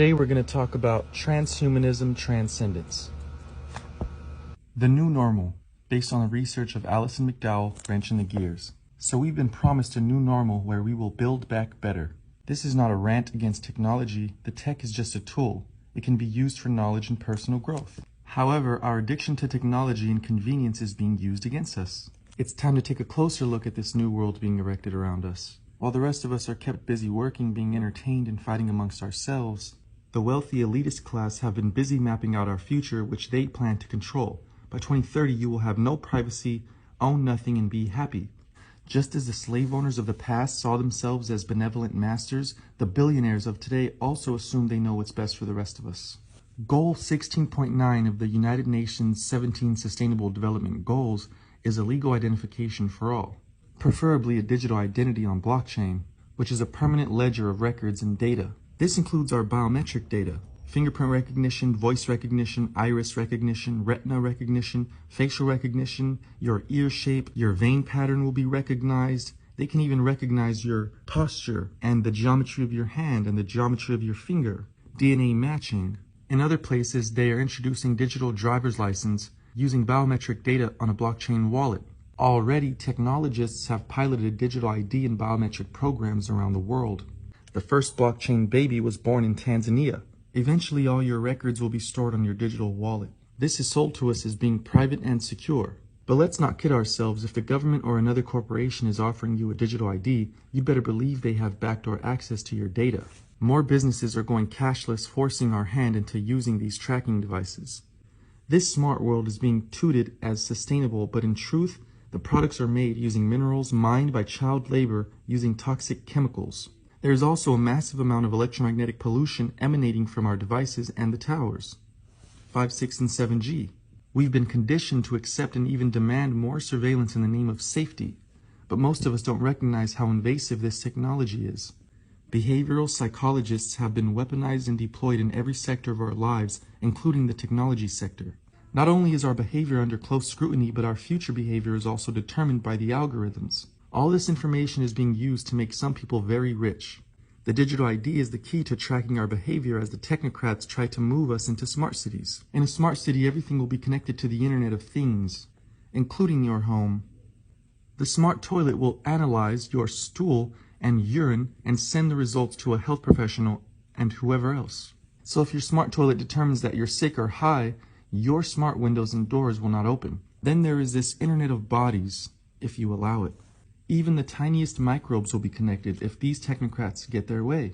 Today we're going to talk about transhumanism transcendence. The new normal, based on the research of Alison McDowell, wrenching the gears. So we've been promised a new normal where we will build back better. This is not a rant against technology. The tech is just a tool. It can be used for knowledge and personal growth. However, our addiction to technology and convenience is being used against us. It's time to take a closer look at this new world being erected around us. While the rest of us are kept busy working, being entertained, and fighting amongst ourselves, the wealthy elitist class have been busy mapping out our future, which they plan to control. By 2030, you will have no privacy, own nothing, and be happy. Just as the slave owners of the past saw themselves as benevolent masters, the billionaires of today also assume they know what's best for the rest of us. Goal 16.9 of the United Nations 17 Sustainable Development Goals is a legal identification for all, preferably a digital identity on blockchain, which is a permanent ledger of records and data. This includes our biometric data, fingerprint recognition, voice recognition, iris recognition, retina recognition, facial recognition, your ear shape, your vein pattern will be recognized. They can even recognize your posture and the geometry of your hand and the geometry of your finger, DNA matching. In other places, they are introducing digital driver's license using biometric data on a blockchain wallet. Already, technologists have piloted digital ID and biometric programs around the world. The first blockchain baby was born in Tanzania. Eventually, all your records will be stored on your digital wallet. This is sold to us as being private and secure. But let's not kid ourselves. If the government or another corporation is offering you a digital ID, you better believe they have backdoor access to your data. More businesses are going cashless, forcing our hand into using these tracking devices. This smart world is being touted as sustainable, but in truth, the products are made using minerals mined by child labor using toxic chemicals. There is also a massive amount of electromagnetic pollution emanating from our devices and the towers. 5, 6, and 7G. We've been conditioned to accept and even demand more surveillance in the name of safety, but most of us don't recognize how invasive this technology is. Behavioral psychologists have been weaponized and deployed in every sector of our lives, including the technology sector. Not only is our behavior under close scrutiny, but our future behavior is also determined by the algorithms. All this information is being used to make some people very rich. The digital ID is the key to tracking our behavior as the technocrats try to move us into smart cities. In a smart city, everything will be connected to the Internet of Things, including your home. The smart toilet will analyze your stool and urine and send the results to a health professional and whoever else. So if your smart toilet determines that you're sick or high, your smart windows and doors will not open. Then there is this Internet of Bodies, if you allow it. Even the tiniest microbes will be connected if these technocrats get their way.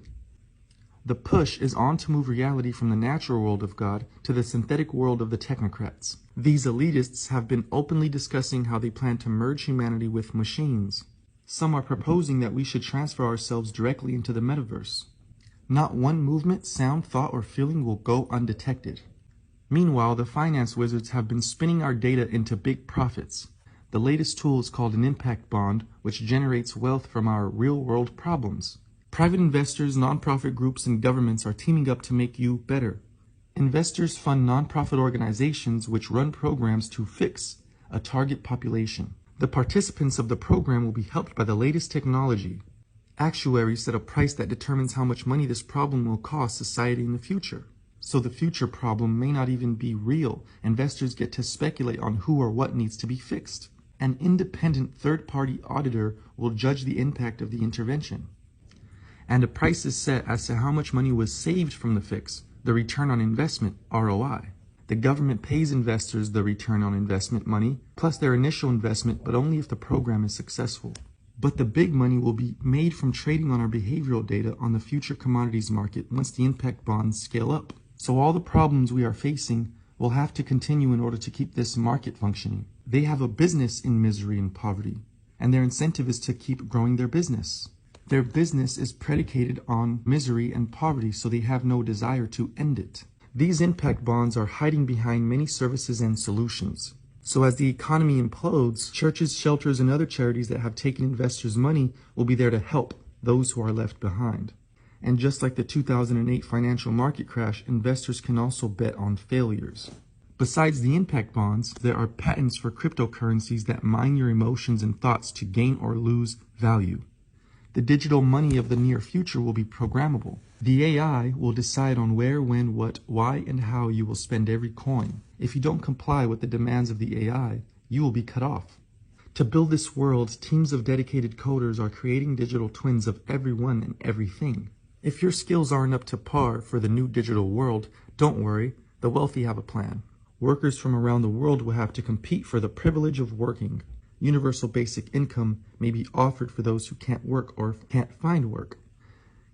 The push is on to move reality from the natural world of God to the synthetic world of the technocrats. These elitists have been openly discussing how they plan to merge humanity with machines. Some are proposing that we should transfer ourselves directly into the metaverse. Not one movement, sound, thought, or feeling will go undetected. Meanwhile, the finance wizards have been spinning our data into big profits. The latest tool is called an impact bond, which generates wealth from our real-world problems. Private investors, nonprofit groups, and governments are teaming up to make you better. Investors fund nonprofit organizations which run programs to fix a target population. The participants of the program will be helped by the latest technology. Actuaries set a price that determines how much money this problem will cost society in the future. So the future problem may not even be real. Investors get to speculate on who or what needs to be fixed. An independent third-party auditor will judge the impact of the intervention. And a price is set as to how much money was saved from the fix, the return on investment, ROI. The government pays investors the return on investment money, plus their initial investment, but only if the program is successful. But the big money will be made from trading on our behavioral data on the future commodities market once the impact bonds scale up. So all the problems we are facing will have to continue in order to keep this market functioning. They have a business in misery and poverty, and their incentive is to keep growing their business. Their business is predicated on misery and poverty, so they have no desire to end it. These impact bonds are hiding behind many services and solutions. So as the economy implodes, churches, shelters, and other charities that have taken investors' money will be there to help those who are left behind. And just like the 2008 financial market crash, investors can also bet on failures. Besides the impact bonds, there are patents for cryptocurrencies that mine your emotions and thoughts to gain or lose value. The digital money of the near future will be programmable. The AI will decide on where, when, what, why, and how you will spend every coin. If you don't comply with the demands of the AI, you will be cut off. To build this world, teams of dedicated coders are creating digital twins of everyone and everything. If your skills aren't up to par for the new digital world, don't worry, the wealthy have a plan. Workers from around the world will have to compete for the privilege of working. Universal basic income may be offered for those who can't work or can't find work.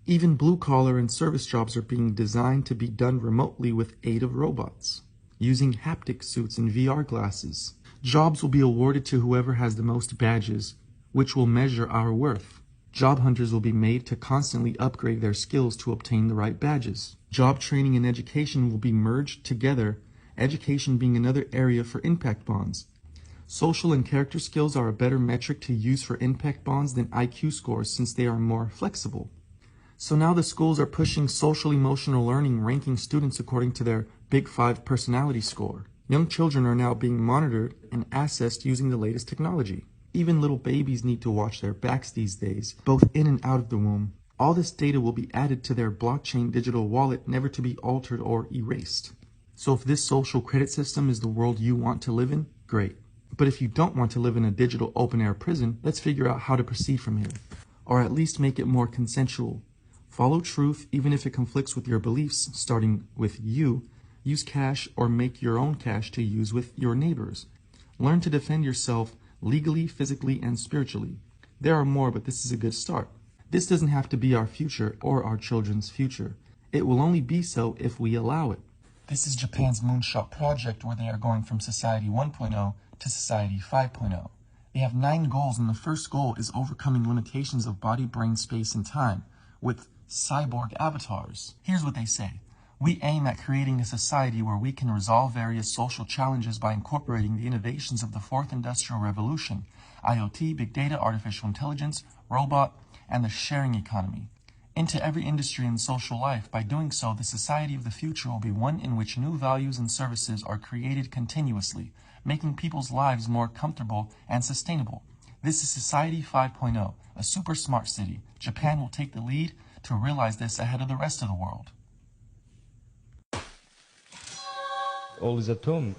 Even blue-collar and service jobs are being designed to be done remotely with aid of robots, using haptic suits and VR glasses. Jobs will be awarded to whoever has the most badges, which will measure our worth. Job hunters will be made to constantly upgrade their skills to obtain the right badges. Job training and education will be merged together, education being another area for impact bonds. Social and character skills are a better metric to use for impact bonds than IQ scores since they are more flexible. So now the schools are pushing social-emotional learning, ranking students according to their Big 5 personality score. Young children are now being monitored and assessed using the latest technology. Even little babies need to watch their backs these days, both in and out of the womb. All this data will be added to their blockchain digital wallet, never to be altered or erased. So if this social credit system is the world you want to live in, great. But if you don't want to live in a digital open-air prison, let's figure out how to proceed from here. Or at least make it more consensual. Follow truth even if it conflicts with your beliefs, starting with you. Use cash or make your own cash to use with your neighbors. Learn to defend yourself legally, physically, and spiritually. There are more, but this is a good start. This doesn't have to be our future or our children's future. It will only be so if we allow it. This is Japan's Moonshot project, where they are going from Society 1.0 to Society 5.0. They have 9 goals, and the first goal is overcoming limitations of body, brain, space, and time with cyborg avatars. Here's what they say. We aim at creating a society where we can resolve various social challenges by incorporating the innovations of the 4th Industrial Revolution, IoT, big data, artificial intelligence, robot, and the sharing economy, into every industry and social life. By doing so, the society of the future will be one in which new values and services are created continuously, making people's lives more comfortable and sustainable. This is Society 5.0, a super smart city. Japan will take the lead to realize this ahead of the rest of the world. All is at home.